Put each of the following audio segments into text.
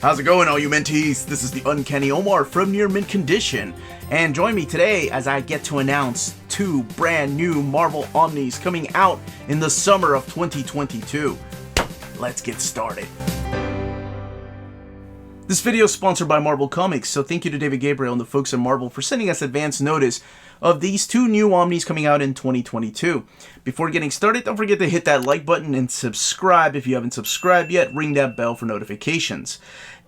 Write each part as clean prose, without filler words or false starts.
How's it going, all you Minties? This is the Uncanny Omar from Near Mint Condition, and join me today as I get to announce two brand new Marvel Omnis coming out in the summer of 2022. Let's get started. This video is sponsored by Marvel Comics, so thank you to David Gabriel and the folks at Marvel for sending us advance notice of these two new Omnis coming out in 2022. Before getting started, don't forget to hit that like button and subscribe if you haven't subscribed yet. Ring that bell for notifications.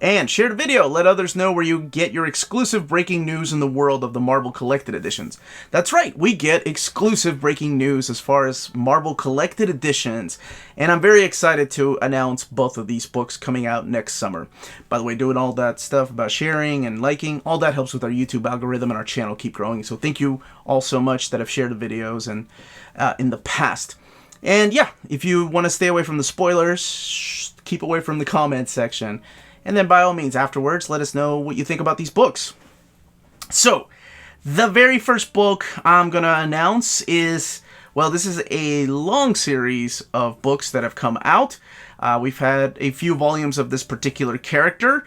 And share the video, let others know where you get your exclusive breaking news in the world of the Marvel Collected Editions. That's right, we get exclusive breaking news as far as Marvel Collected Editions, and I'm very excited to announce both of these books coming out next summer. By the way, doing all that stuff about sharing and liking, all that helps with our YouTube algorithm and our channel keep growing, so thank you all so much that have shared the videos and in the past. And yeah, if you want to stay away from the spoilers, keep away from the comment section. And then by all means, afterwards, let us know what you think about these books. So, the very first book I'm going to announce is, well, this is a long series of books that have come out. We've had a few volumes of this particular character.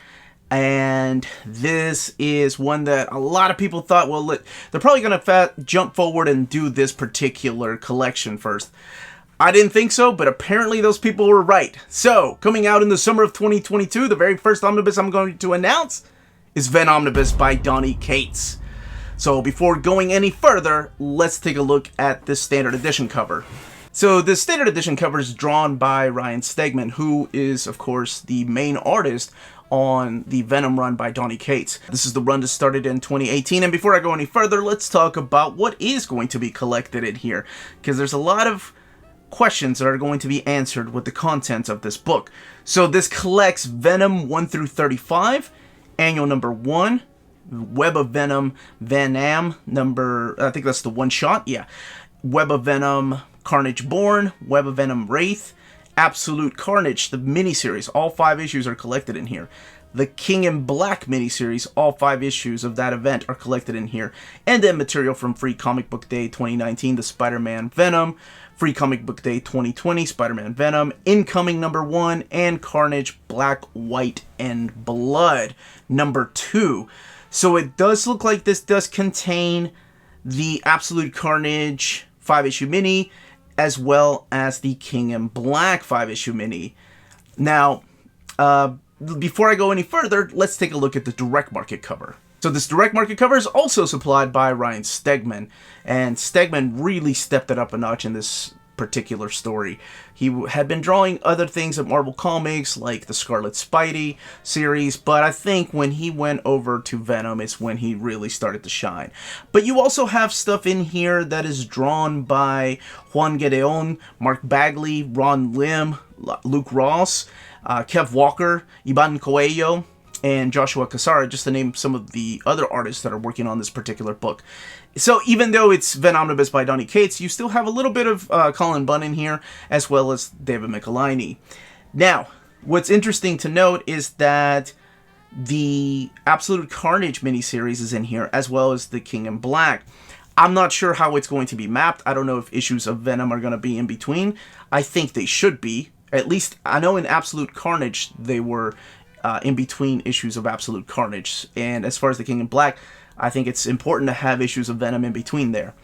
And this is one that a lot of people thought, well, they're probably going to jump forward and do this particular collection first. I didn't think so, but apparently those people were right. So, coming out in the summer of 2022, the very first omnibus I'm going to announce is Venomnibus by Donny Cates. So, before going any further, let's take a look at this standard edition cover. So, the standard edition cover is drawn by Ryan Stegman, who is, of course, the main artist on the Venom run by Donny Cates. This is the run that started in 2018, and before I go any further, let's talk about what is going to be collected in here, because there's a lot of questions that are going to be answered with the content of this book. So this collects Venom 1 through 35, Annual number 1, Web of Venom Van-Am number, I think that's the one shot, yeah. Web of Venom Carnage Born, Web of Venom Wraith, Absolute Carnage, the miniseries, all 5 issues are collected in here. The King in Black miniseries, all 5 issues of that event are collected in here. And then material from Free Comic Book Day 2019, the Spider-Man Venom, Free Comic Book Day 2020, Spider-Man Venom, Incoming number 1, and Carnage Black, White, and Blood number 2. So it does look like this does contain the Absolute Carnage 5-issue mini, as well as the King in Black 5-issue mini. Now, before I go any further, let's take a look at the direct market cover. So this direct market cover is also supplied by Ryan Stegman, and Stegman really stepped it up a notch in this particular story. He had been drawing other things at Marvel Comics, like the Scarlet Spidey series, but I think when he went over to Venom is when he really started to shine. But you also have stuff in here that is drawn by Juan Gedeon, Mark Bagley, Ron Lim, Luke Ross, Kev Walker, Iban Coelho, and Joshua Cassara, just to name some of the other artists that are working on this particular book. So even though it's Venomnibus by Donny Cates, you still have a little bit of Colin Bunn in here, as well as David Michelinie. Now, what's interesting to note is that the Absolute Carnage miniseries is in here, as well as the King in Black. I'm not sure how it's going to be mapped. I don't know if issues of Venom are going to be in between. I think they should be. At least, I know in Absolute Carnage, they were in between issues of Absolute Carnage. And as far as the King in Black, I think it's important to have issues of Venom in between there.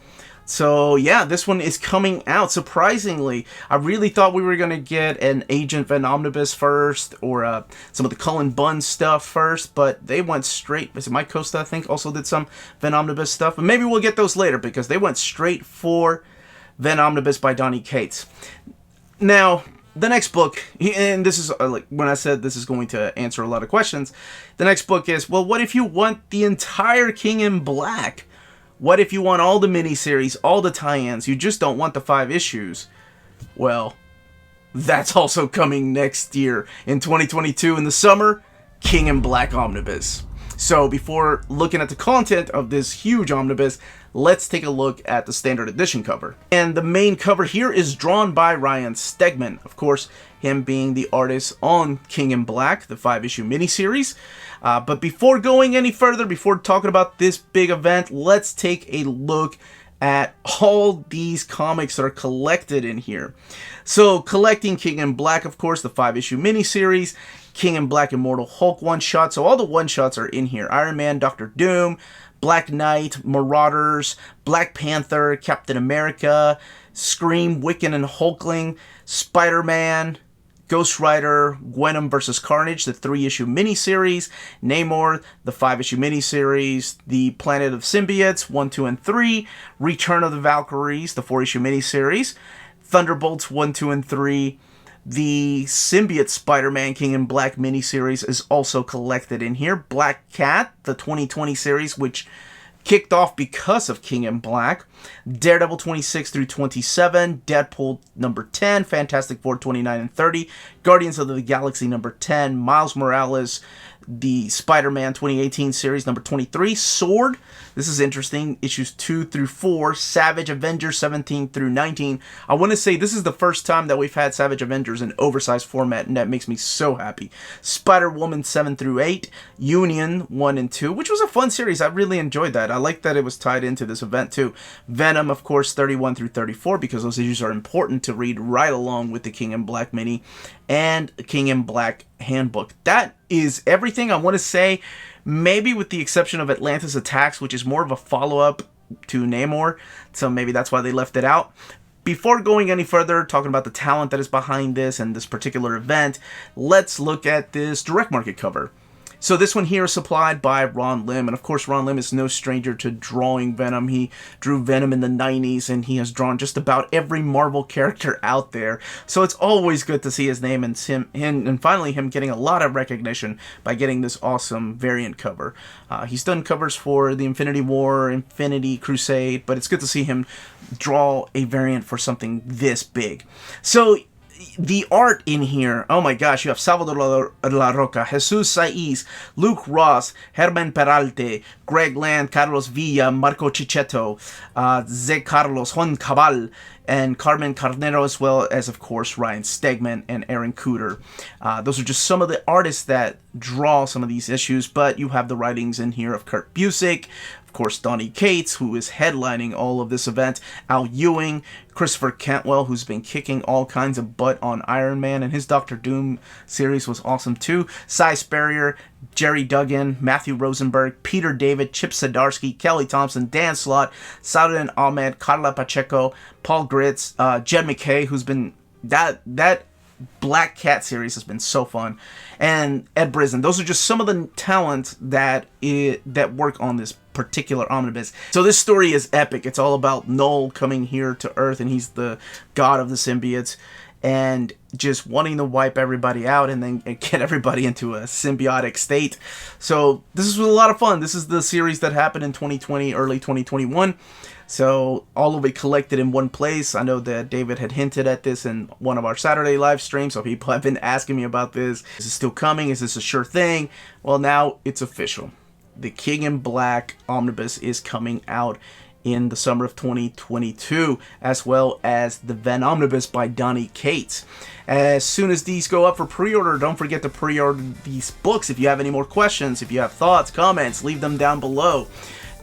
So yeah, this one is coming out. Surprisingly, I really thought we were going to get an Agent Venomnibus first, or some of the Cullen Bunn stuff first, but they went straight. Is it Mike Costa, I think, also did some Venomnibus stuff? But maybe we'll get those later, because they went straight for Venomnibus by Donny Cates. Now, the next book, and this is like when I said this is going to answer a lot of questions, the next book is, well, what if you want the entire King in Black? What if you want all the miniseries, all the tie-ins, you just don't want the 5 issues? Well, that's also coming next year in 2022 in the summer, King in Black Omnibus. So before looking at the content of this huge omnibus, let's take a look at the standard edition cover. And the main cover here is drawn by Ryan Stegman, of course, him being the artist on King in Black, the 5-issue miniseries. But before going any further, before talking about this big event, let's take a look at all these comics that are collected in here. So, collecting King in Black, of course, the 5-issue miniseries, King in Black Immortal Hulk one-shot. So all the one-shots are in here. Iron Man, Doctor Doom, Black Knight, Marauders, Black Panther, Captain America, Scream, Wiccan and Hulkling, Spider-Man, Ghost Rider, Venom vs. Carnage, the 3-issue miniseries, Namor, the 5-issue miniseries, the Planet of Symbiotes, 1, 2, and 3, Return of the Valkyries, the 4-issue miniseries, Thunderbolts 1, 2, and 3, the Symbiote Spider-Man King in Black miniseries is also collected in here, Black Cat, the 2020 series, which kicked off because of King in Black, Daredevil 26 through 27, Deadpool number 10, Fantastic Four 29 and 30, Guardians of the Galaxy number 10, Miles Morales, the Spider-Man 2018 series number 23, Sword, this is interesting, issues 2 through 4, Savage Avengers 17 through 19. I want to say this is the first time that we've had Savage Avengers in oversized format, and that makes me so happy. Spider-Woman 7 through 8, Union 1 and 2, which was a fun series. I really enjoyed that. I like that it was tied into this event too. Venom, of course, 31 through 34, because those issues are important to read right along with the King in Black mini, and King in Black Handbook. That is everything. I want to say, maybe with the exception of Atlantis Attacks, which is more of a follow-up to Namor, so maybe that's why they left it out. Before going any further, talking about the talent that is behind this and this particular event, let's look at this direct market cover. So this one here is supplied by Ron Lim, and of course Ron Lim is no stranger to drawing Venom. He drew Venom in the 90s, and he has drawn just about every Marvel character out there. So it's always good to see his name and finally him getting a lot of recognition by getting this awesome variant cover. He's done covers for the Infinity War, Infinity Crusade, but it's good to see him draw a variant for something this big. So the art in here, oh my gosh, you have Salvador La Roca, Jesus Saiz, Luke Ross, Herman Peralte, Greg Land, Carlos Villa, Marco Cicchetto, Ze Carlos, Juan Cabal, and Carmen Carnero, as well as, of course, Ryan Stegman and Aaron Cooter. Those are just some of the artists that draw some of these issues, but you have the writings in here of Kurt Busiek, of course, Donny Cates, who is headlining all of this event, Al Ewing, Christopher Cantwell, who's been kicking all kinds of butt on Iron Man, and his Doctor Doom series was awesome too, Cy Spurrier, Jerry Duggan, Matthew Rosenberg, Peter David, Chip Zdarsky, Kelly Thompson, Dan Slott, Saladin Ahmed, Carla Pacheco, Paul Gritz, Jed McKay, who's been that Black Cat series has been so fun, and Ed Brisson. Those are just some of the talent that work on this particular omnibus. So this story is epic. It's all about Null coming here to Earth, and he's the god of the symbiotes, and just wanting to wipe everybody out and then get everybody into a symbiotic state. So this is a lot of fun. This is the series that happened in 2020, early 2021. So all of it collected in one place. I know that David had hinted at this in one of our Saturday live streams, so people have been asking me about this. Is it still coming? Is this a sure thing? Well, now it's official. The King in Black Omnibus is coming out in the summer of 2022, as well as the Venomnibus by Donny Cates. As soon as these go up for pre-order, don't forget to pre-order these books. If you have any more questions, if you have thoughts, comments, leave them down below.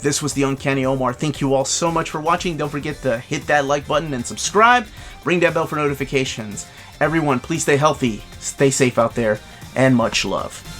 This was the Uncanny Omar. Thank you all so much for watching. Don't forget to hit that like button and subscribe. Ring that bell for notifications. Everyone, please stay healthy, stay safe out there, and much love.